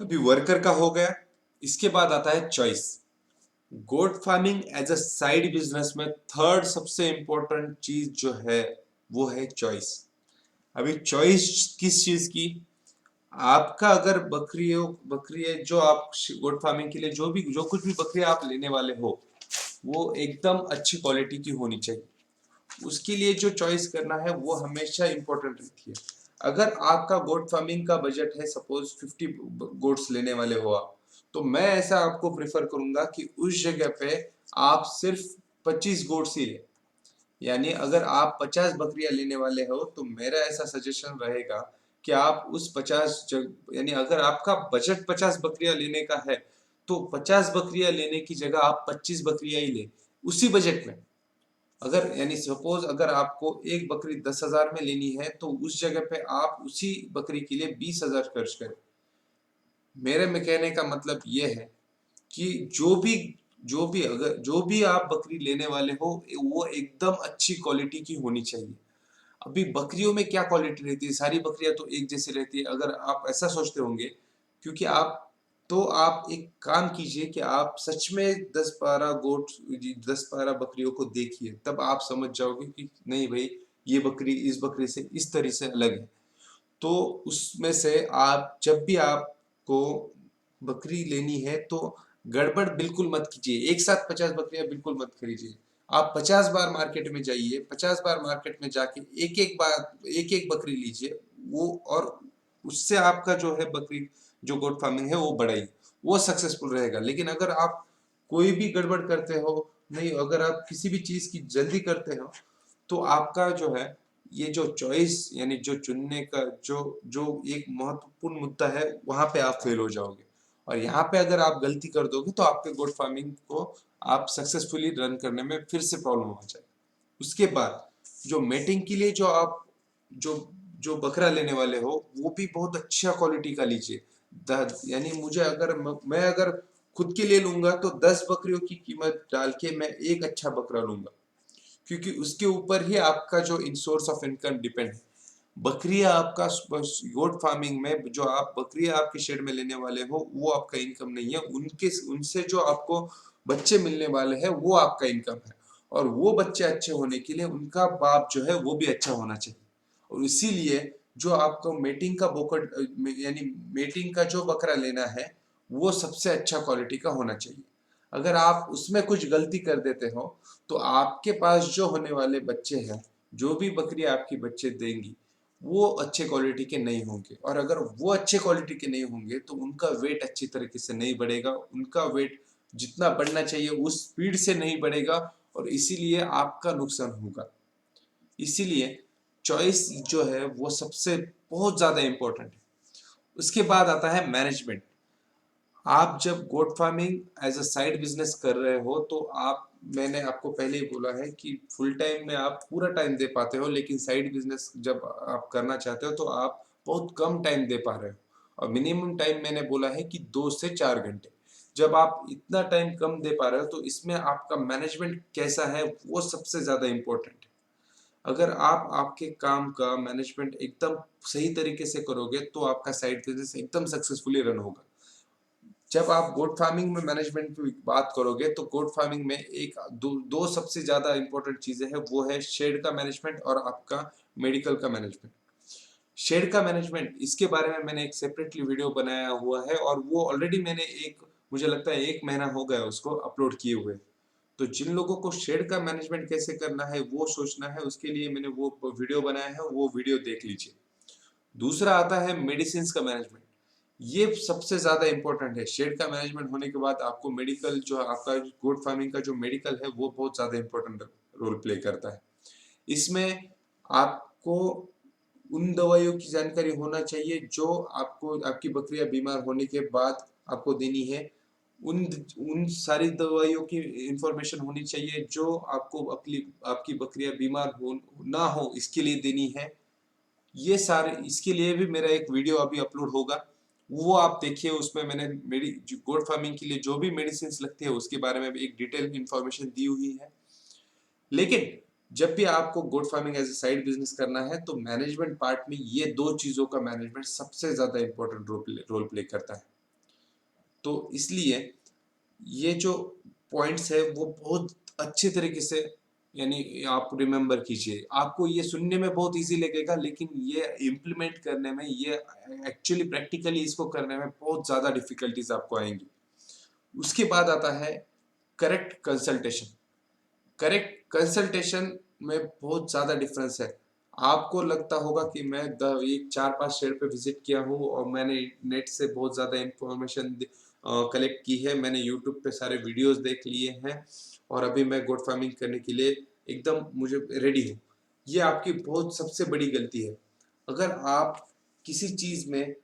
अभी वर्कर का हो गया। इसके बाद आता है choice. Goat farming as a side business में थर्ड सबसे इंपॉर्टेंट चीज जो है वो है चॉइस। अभी चॉइस किस चीज की? आपका अगर बकरी है जो आप गोट फार्मिंग के लिए जो कुछ भी बकरी आप लेने वाले हो वो एकदम अच्छी क्वालिटी की होनी चाहिए। उसके लिए जो चॉइस करना है वो हमेशा इंपॉर्टेंट रहती है। अगर आपका गोट फार्मिंग का बजट है, सपोज 50 गोट्स लेने वाले हो आप, तो मैं ऐसा आपको प्रेफर करूंगा कि उस जगह पे आप सिर्फ 25 गोट्स ही ले। यानी अगर आप 50 बकरियां लेने वाले हो तो मेरा ऐसा सजेशन रहेगा कि आप उस 50 यानी अगर आपका बजट 50 बकरियां लेने का है तो 50 बकरियां लेने की जगह आप 25 बकरियां ही ले उसी बजट में। अगर यानी सपोज अगर आपको एक बकरी 10,000 में लेनी है तो उस जगह पे आप उसी बकरी के लिए 20,000 खर्च करें। मेरे में कहने का मतलब ये है कि जो भी आप बकरी लेने वाले हो वो एकदम अच्छी क्वालिटी की होनी चाहिए। अभी बकरियों में क्या क्वालिटी रहती है? सारी बकरियां तो एक जैसी रहती है अगर आप ऐसा सोचते होंगे। क्योंकि आप एक काम कीजिए कि आप सच में 10-12 बकरियों को देखिए, तब आप समझ जाओगे कि नहीं भाई, ये बकरी इस बकरी से इस तरह से अलग है। तो उसमें से आप जब भी आपको बकरी लेनी है तो गड़बड़ बिल्कुल मत कीजिए। एक साथ 50 बकरियां बिल्कुल मत खरीदिए। आप 50 बार मार्केट में जाइए, 50 बार मार्केट में जाके एक एक बकरी लीजिए। वो और उससे आपका जो है बकरी जो गोट फार्मिंग है वो बढ़ाइए, वो सक्सेसफुल रहेगा। लेकिन अगर आप कोई भी गड़बड़ करते हो, नहीं अगर आप किसी भी चीज की जल्दी करते हो तो आपका जो है ये जो चॉइस यानी जो चुनने का जो एक महत्वपूर्ण मुद्दा है वहां पे आप फेल हो जाओगे। और यहाँ पे अगर आप गलती कर दोगे तो आपके गोट फार्मिंग को आप सक्सेसफुली रन करने में फिर से प्रॉब्लम हो जाए। उसके बाद जो मेटिंग के लिए जो आप जो जो बकरा लेने वाले हो वो भी बहुत अच्छा क्वालिटी का लीजिए। यानी मुझे अगर मैं अगर खुद के लिए लूंगा तो 10 बकरियों की कीमत डाल के मैं एक अच्छा बकरा लूंगा, क्योंकि उसके ऊपर ही आपका जो इन सोर्स ऑफ इनकम डिपेंड है। बकरियां आपका गोट फार्मिंग में जो आप बकरियां आपके शेड में लेने वाले हो वो आपका इनकम नहीं है, उनके उनसे जो आपको बच्चे मिलने वाले हैं वो आपका इनकम है। और वो बच्चे अच्छे होने के लिए उनका बाप जो है वो भी अच्छा होना चाहिए। और इसीलिए जो आपको मेटिंग का बोकट यानी मेटिंग का जो बकरा लेना है वो सबसे अच्छा क्वालिटी का होना चाहिए। अगर आप उसमें कुछ गलती कर देते हो तो आपके पास जो होने वाले बच्चे हैं, जो भी बकरी आपकी बच्चे देंगी वो अच्छे क्वालिटी के नहीं होंगे। और अगर वो अच्छे क्वालिटी के नहीं होंगे तो उनका वेट अच्छी तरीके से नहीं बढ़ेगा, उनका वेट जितना बढ़ना चाहिए उस स्पीड से नहीं बढ़ेगा और इसीलिए आपका नुकसान होगा। इसीलिए चॉइस जो है वो सबसे बहुत ज्यादा इंपॉर्टेंट है। उसके बाद आता है मैनेजमेंट। आप जब goat farming as a side business कर रहे हो तो आप मैंने आपको पहले ही बोला है कि फुल टाइम में आप पूरा टाइम दे पाते हो, लेकिन साइड बिजनेस जब आप करना चाहते हो तो आप बहुत कम टाइम दे पा रहे हो। और मिनिमम टाइम मैंने बोला है कि 2 से 4 घंटे। जब आप इतना टाइम कम दे पा रहे हो तो इसमें आपका मैनेजमेंट कैसा है वो सबसे ज्यादा इंपॉर्टेंट है। अगर आप आपके काम का मैनेजमेंट एकदम सही तरीके से करोगे तो आपका साइड बिजनेस एकदम सक्सेसफुली रन होगा। जब आप गोट फार्मिंग में मैनेजमेंट की बात करोगे तो गोट फार्मिंग में दो सबसे ज्यादा इंपॉर्टेंट चीजें हैं, वो है शेड का मैनेजमेंट और आपका मेडिकल का मैनेजमेंट। शेड का मैनेजमेंट इसके बारे में मैंने एक सेपरेटली वीडियो बनाया हुआ है और वो ऑलरेडी मैंने मुझे लगता है 1 महीना हो गया उसको अपलोड किए हुए। तो जिन लोगों को शेड का मैनेजमेंट कैसे करना है वो सोचना है, उसके लिए मैंने वो वीडियो बनाया है, वो वीडियो देख लीजिए। दूसरा आता है मेडिसिन का मैनेजमेंट। ये सबसे ज्यादा इंपॉर्टेंट है। शेड का मैनेजमेंट होने के बाद आपको मेडिकल जो आपका गोट फार्मिंग का जो मेडिकल है वो बहुत ज्यादा इंपॉर्टेंट रोल प्ले करता है। इसमें आपको उन दवाइयों की जानकारी होना चाहिए जो आपको आपकी बकरियां बीमार होने के बाद आपको देनी है। उन उन सारी दवाइयों की इंफॉर्मेशन होनी चाहिए जो आपको आपकी बकरियां बीमार हो ना हो इसके लिए देनी है। ये सारे इसके लिए भी मेरा एक वीडियो अभी अपलोड होगा, वो आप देखिए। उसमें मैंने मेरी गोट फार्मिंग के लिए जो भी मेडिसिन लगती है उसके बारे में भी एक डिटेल इंफॉर्मेशन दी हुई है। लेकिन जब भी आपको goat farming as a side business करना है तो मैनेजमेंट पार्ट में ये दो चीजों का मैनेजमेंट सबसे ज्यादा इंपॉर्टेंट रोल प्ले करता है। तो इसलिए ये जो पॉइंट्स है वो बहुत अच्छे तरीके से यानी आप रिमेम्बर कीजिए। आपको ये सुनने में बहुत इजी लगेगा, लेकिन ये इम्प्लीमेंट करने में, ये एक्चुअली प्रैक्टिकली इसको करने में बहुत ज़्यादा डिफिकल्टीज आपको आएंगी। उसके बाद आता है करेक्ट कंसल्टेशन। करेक्ट कंसल्टेशन में बहुत ज़्यादा डिफरेंस है। आपको लगता होगा कि मैं एक 4-5 शेयर पे विजिट किया हूँ और मैंने नेट से बहुत ज़्यादा इंफॉर्मेशन कलेक्ट की है, मैंने यूट्यूब पे सारे वीडियोस देख लिए हैं और अभी मैं गोट फार्मिंग करने के लिए एकदम मुझे रेडी हूँ। ये आपकी बहुत सबसे बड़ी गलती है। अगर आप किसी चीज़ में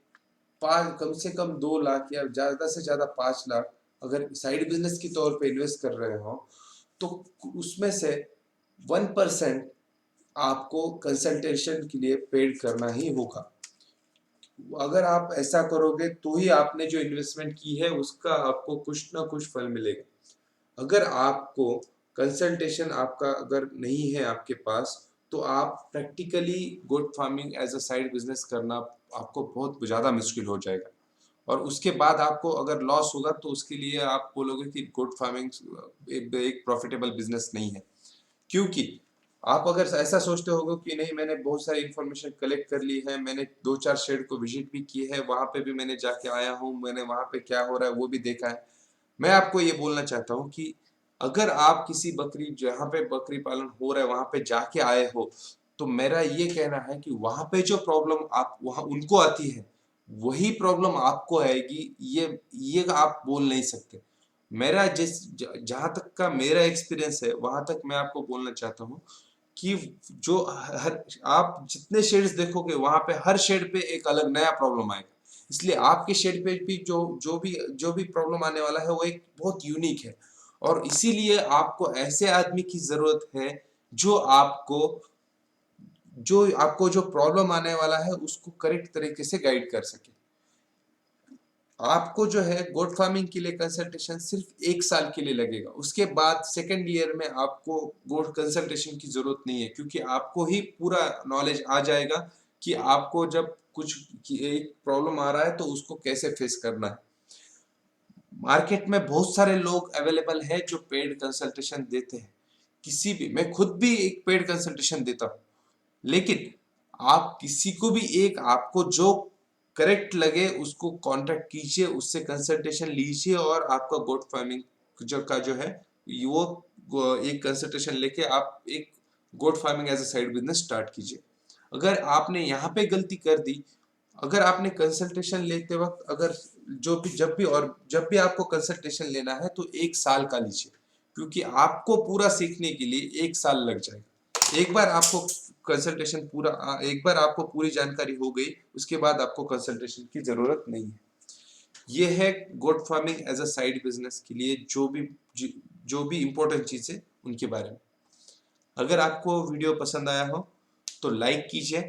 कम से कम 2 लाख या ज़्यादा से ज़्यादा 5 लाख अगर साइड बिजनेस के तौर पे इन्वेस्ट कर रहे हो, तो उसमें से 1% आपको कंसल्टेशन के लिए पेड करना ही होगा। अगर आप ऐसा करोगे तो ही आपने जो इन्वेस्टमेंट की है उसका आपको कुछ ना कुछ फल मिलेगा। अगर आपको कंसल्टेशन आपका अगर नहीं है आपके पास, तो आप practically goat farming as a side business करना आपको बहुत ज़्यादा मुश्किल हो जाएगा। और उसके बाद आपको अगर लॉस होगा तो उसके लिए आप बोलोगे कि गोट फार्मिंग एक प्रॉफिटेबल बिजनेस नहीं है। क्योंकि आप अगर ऐसा सोचते होगे कि नहीं, मैंने बहुत सारी इंफॉर्मेशन कलेक्ट कर ली है, मैंने 2-4 शेड को विजिट भी की है, वहां पे भी मैंने जाके आया हूँ, मैंने वहां पे क्या हो रहा है वो भी देखा है। मैं आपको ये बोलना चाहता हूँ कि अगर आप किसी बकरी जहाँ पे बकरी पालन हो रहा है वहां पे जाके आए हो, तो मेरा ये कहना है कि वहां पे जो प्रॉब्लम आप वहां उनको आती है, वही प्रॉब्लम आपको आएगी, ये आप बोल नहीं सकते। मेरा जहां तक का मेरा एक्सपीरियंस है वहां तक मैं आपको बोलना चाहता हूँ कि जो हर आप जितने शेड्स देखोगे वहां पे हर शेड पे एक अलग नया प्रॉब्लम आएगा। इसलिए आपके शेड पे भी जो भी प्रॉब्लम आने वाला है वो एक बहुत यूनिक है। और इसीलिए आपको ऐसे आदमी की जरूरत है जो जो प्रॉब्लम आने वाला है उसको करेक्ट तरीके से गाइड कर सके। आपको जो है गोट फार्मिंग के लिए कंसल्टेशन सिर्फ 1 साल के लिए लगेगा। उसके बाद सेकेंड ईयर में आपको गोट कंसल्टेशन की जरूरत नहीं है, क्योंकि आपको ही पूरा नॉलेज आ जाएगा कि आपको जब एक प्रॉब्लम आ रहा है तो उसको कैसे फेस करना है। मार्केट में बहुत सारे लोग अवेलेबल है जो पेड कंसल्टेशन देते हैं। किसी भी, मैं खुद भी एक पेड कंसल्टेशन देता हूँ, लेकिन आप किसी को भी एक आपको जो करेक्ट लगे उसको कांटेक्ट कीजिए, उससे कंसल्टेशन लीजिए और आपका गोट फार्मिंग जो है वो एक कंसल्टेशन लेके आप एक goat farming as a side business start कीजिए। अगर आपने यहाँ पे गलती कर दी, अगर आपने कंसल्टेशन लेते वक्त अगर जब भी आपको कंसल्टेशन लेना है तो 1 साल का लीजिए, क्योंकि आपको पूरा सीखने के लिए 1 साल लग जाएगा। एक बार आपको पूरी जानकारी हो गई, उसके बाद आपको कंसल्टेशन की जरूरत नहीं है। ये है goat farming as a side business के लिए जो भी इंपॉर्टेंट चीज है उनके बारे में। अगर आपको वीडियो पसंद आया हो तो लाइक कीजिए,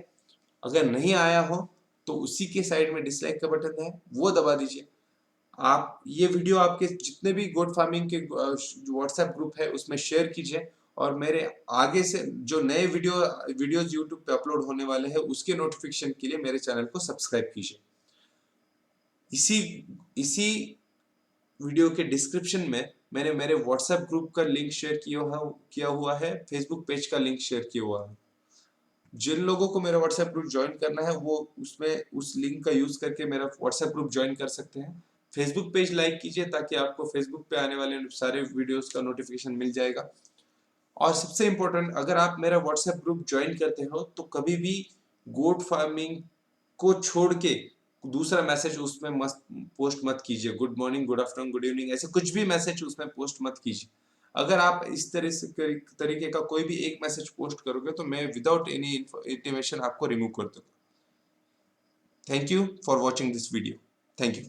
अगर नहीं आया हो तो उसी के साइड में डिसलाइक का बटन है वो दबा दीजिए। आप ये वीडियो आपके जितने भी गोट फार्मिंग के व्हाट्सएप ग्रुप है उसमें शेयर कीजिए, और मेरे आगे से जो नए वीडियोस यूट्यूब पे अपलोड होने वाले हैं उसके नोटिफिकेशन के लिए मेरे चैनल को सब्सक्राइब कीजिए। इसी इसी वीडियो के डिस्क्रिप्शन में मैंने मेरे व्हाट्सएप ग्रुप का लिंक शेयर किया हुआ है, फेसबुक पेज का लिंक शेयर किया हुआ है। जिन लोगों को मेरा व्हाट्सएप ग्रुप ज्वाइन करना है वो उसमें उस लिंक का यूज करके मेरा व्हाट्सएप ग्रुप ज्वाइन कर सकते हैं। फेसबुक पेज लाइक कीजिए ताकि आपको फेसबुक पे आने वाले सारे वीडियोस का नोटिफिकेशन मिल जाएगा। और सबसे इम्पोर्टेंट, अगर आप मेरा व्हाट्सएप ग्रुप ज्वाइन करते हो तो कभी भी गोट फार्मिंग को छोड़ के दूसरा मैसेज उसमें मत पोस्ट मत कीजिए। Good morning, good afternoon, good evening, ऐसे कुछ भी मैसेज उसमें पोस्ट मत कीजिए। अगर आप इस तरह से तरीके का कोई भी एक मैसेज पोस्ट करोगे तो मैं विदाउट एनी इंटीमेशन आपको रिमूव कर दूंगा। Thank you for watching this video. Thank you.